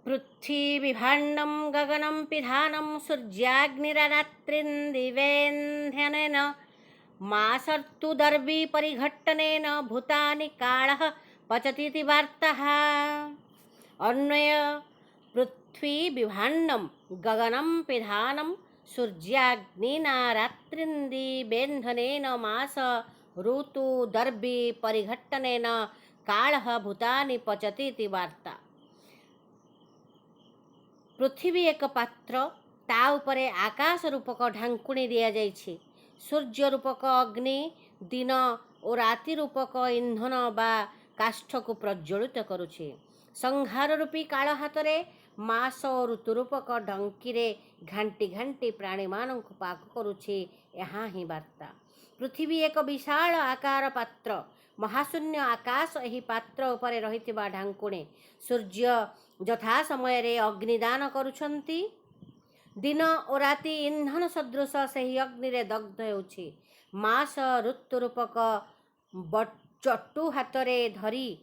पृथ्वीविभाण्डं गगनं पिधानं सूर्याग्निररात्रिन्दिवेन्ध्यनेन मासर्तुदर्वी परिघट्टनेन भूतानि कालः पचतीति वार्ताः। अन्वय पृथ्वीविभाण्डं गगनं पिधानं सूर्याग्निना रात्रिन्दिवेन्धनेन मास ऋतुदर्भी परिघट्टनेन कालः भूतानि पचतीति वार्ता। पृथ्वी एक पात्र, ता उपरे आकाश रूपक ढांकुणी दिया जाइछि। सूर्य रूपक अग्नि दिन और राति रूपक इंधन बा काष्ठ को प्रज्वलित करुछि। संहार रूपी काल हातरे मास और ऋतु रूपक ढंकी घांटी घांटी प्राणी मानक पाक करुछि। यहाँ ही वार्ता। पृथ्वी एक विशाल आकार पात्र, महाशून्य आकाश एही पात्र उपरे रहितिबा ढांकुणी। सूर्य यथा समय रे अग्निदान करुछंती। दिन और राति इंधन सदृश सही अग्नि रे दग्ध हेउछि। मास ऋतु रूपक चट्टू हातरे धरी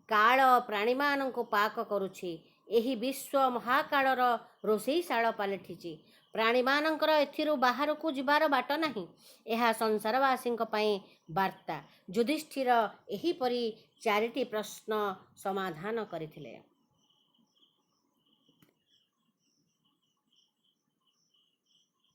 काल प्राणीमानंको पाक करुछि। एही विश्व महाकालर रोषेईशाळ पलटिछि। प्राणीमानंकर एथिरु बाहरकू जिबार बाट नाही। एहा संसारवासींक पई वार्ता। युधिष्ठिर एही परी 4टी प्रश्न समाधान करिथिले।